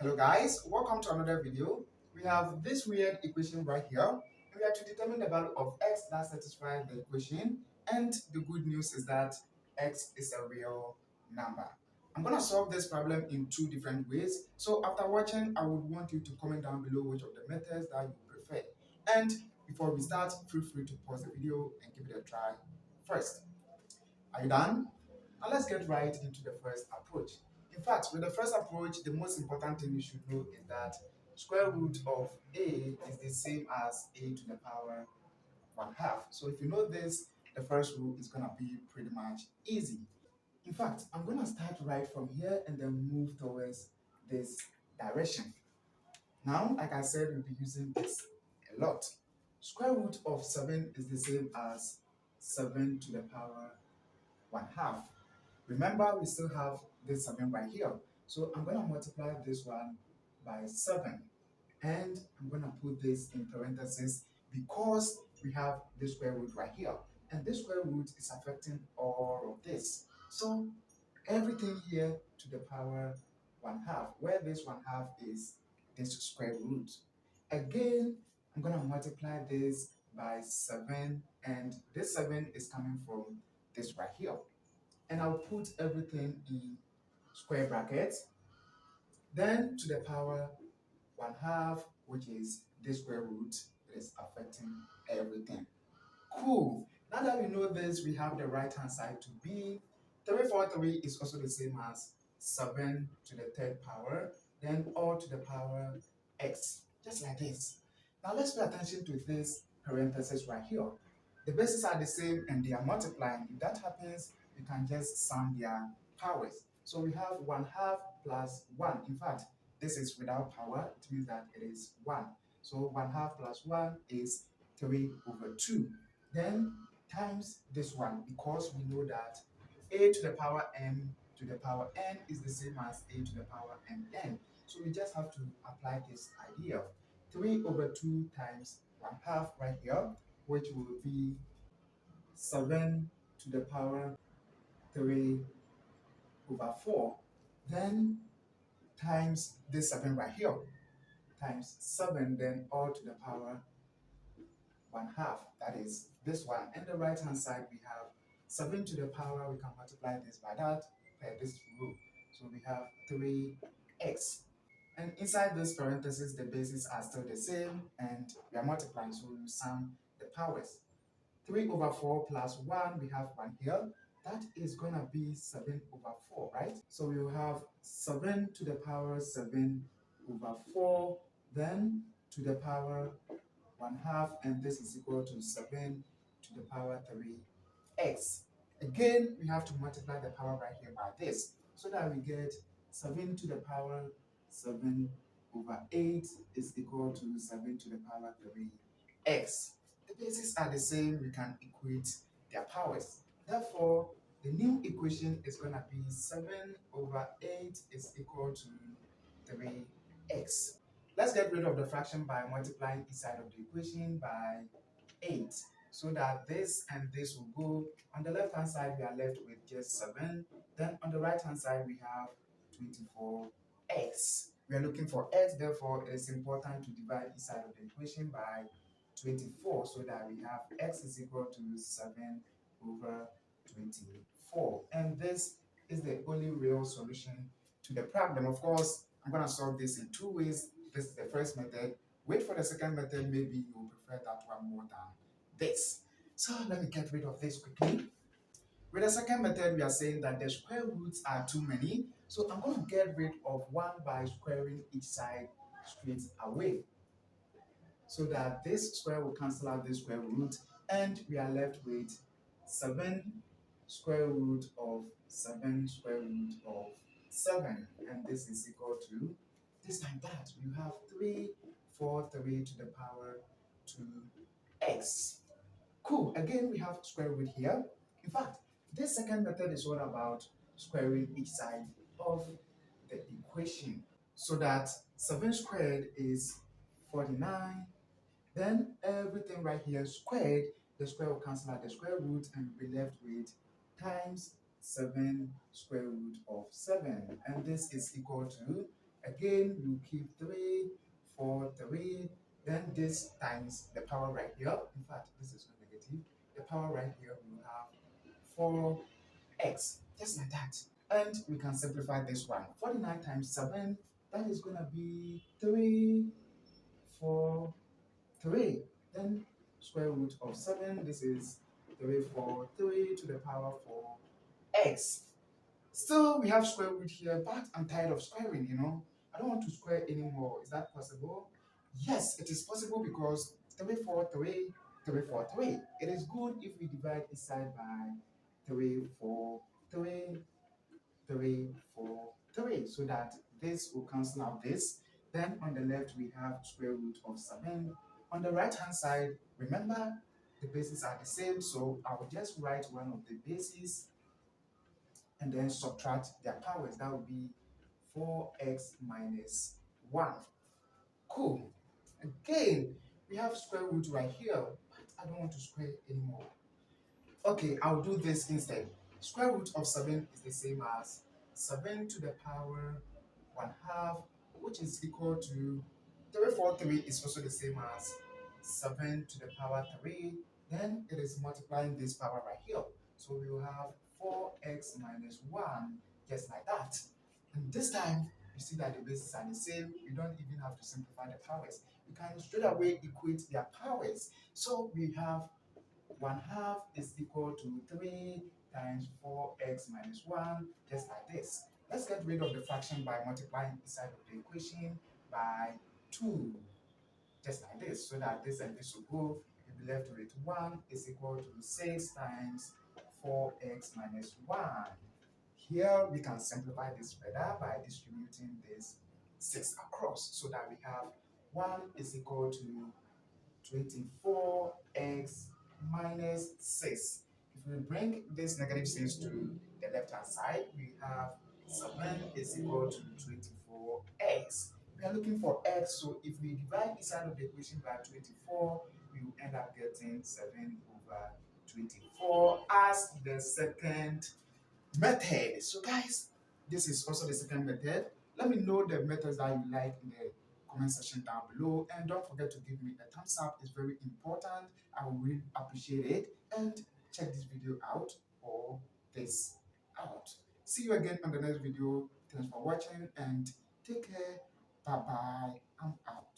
Hello guys, welcome to another video. We have this weird equation right here. We are to determine the value of x that satisfies the equation, and the good news is that x is a real number. I'm going to solve this problem in two different ways. So after watching, I would want you to comment down below which of the methods that you prefer. And before we start, feel free to pause the video and give it a try first. Are you done? Now let's get right into the first approach. In fact, with the first approach, the most important thing you should know is that square root of a is the same as a to the power 1 half. So if you know this, the first rule is going to be pretty much easy. In fact, I'm going to start right from here and then move towards this direction. Now, like I said, we'll be using this a lot. Square root of 7 is the same as 7 to the power 1 half. Remember, we still have this 7 right here. So I'm going to multiply this one by 7. And I'm going to put this in parentheses because we have this square root right here. And this square root is affecting all of this. So everything here to the power 1 half, where this 1 half is this square root. Again, I'm going to multiply this by 7. And this 7 is coming from this right here. And I'll put everything in square brackets. Then to the power 1 half, which is this square root, that is affecting everything. Cool. Now that we know this, we have the right hand side to be 343 is also the same as 7 to the third power, then all to the power x, just like this. Now let's pay attention to this parenthesis right here. The bases are the same and they are multiplying. If that happens, you can just sum their powers. So we have 1 half plus 1. In fact, this is without power. It means that it is 1. So 1 half plus 1 is 3 over 2. Then times this one, because we know that a to the power m to the power n is the same as a to the power mn. So we just have to apply this idea. 3 over 2 times 1 half right here, which will be 7 to the power 3 over 4. Then times this 7 right here, times 7, then all to the power 1 half. That is this one. And the right hand side, we have 7 to the power, we can multiply this by that, by this rule. So we have 3x. And inside this parenthesis, the bases are still the same, and we are multiplying, so we sum the powers. 3 over 4 plus 1, we have 1 here. That is going to be 7 over 4, right? So we will have 7 to the power 7 over 4, then to the power 1 half, and this is equal to 7 to the power 3x. Again, we have to multiply the power right here by this, so that we get 7 to the power 7 over 8 is equal to 7 to the power 3x. The bases are the same, we can equate their powers. Therefore, the new equation is going to be 7 over 8 is equal to 3x. Let's get rid of the fraction by multiplying each side of the equation by 8, so that this and this will go. On the left hand side, we are left with just 7. Then on the right hand side, we have 24x. We are looking for x, therefore it is important to divide each side of the equation by 24, so that we have x is equal to 7 over 24. And this is the only real solution to the problem. Of course, I'm going to solve this in two ways. This is the first method. Wait for the second method. Maybe you will prefer that one more than this. So let me get rid of this quickly. With the second method, we are saying that the square roots are too many. So I'm going to get rid of 1 by squaring each side straight away, so that this square will cancel out this square root, and we are left with 7 square root of 7 square root of 7, and this is equal to this like that. You have 3 to the power 2x. Cool. Again, we have square root here. In fact, this second method is all about squaring each side of the equation, so that 7 squared is 49. Then everything right here squared, the square will cancel out the square root, and we'll be left with times 7 square root of 7. And this is equal to, Again, we will keep 3, 4, 3. Then this times the power right here. In fact, this is not negative. The power right here, we will have 4x, just like that. And we can simplify this one. 49 times 7, that is going to be 3, 4, 3. Then square root of 7, this is 3, 4, 3 to the power 4x. Still, we have square root here, but I'm tired of squaring. I don't want to square anymore. Is that possible? Yes, it is possible because 3, 4, 3, 3, 4, 3. It is good if we divide each side by 3, 4, 3, 3, 4, 3, so that this will cancel out this. Then on the left, we have square root of 7. On the right hand side, remember the bases are the same, so I will just write one of the bases and then subtract their powers. That would be 4x minus 1. Cool. Again, we have square root right here, but I don't want to square anymore. Okay, I'll do this instead. Square root of 7 is the same as 7 to the power 1 half, which is equal to 3, 4, 3 is also the same as 7 to the power 3. Then it is multiplying this power right here. So we will have 4x minus 1, just like that. And this time, you see that the bases are the same. You don't even have to simplify the powers. You can straight away equate their powers. So we have 1 half is equal to 3 times 4x minus 1, just like this. Let's get rid of the fraction by multiplying the side of the equation by 2, just like this, so that this and this will go. You'll be left with 1 is equal to 6 times 4x minus 1. Here we can simplify this further by distributing this 6 across, so that we have 1 is equal to 24x minus 6. If we bring this negative 6 to the left hand side, we have 7 is equal to 24x. We are looking for x, so if we divide each side of the equation by 24, we will end up getting 7 over 24 as the second method. So guys, this is also the second method. Let me know the methods that you like in the comment section down below, and don't forget to give me a thumbs up. It's very important. I will really appreciate it. And check this video out or this out. See you again on the next video. Thanks for watching and take care. Bye bye. I'm out.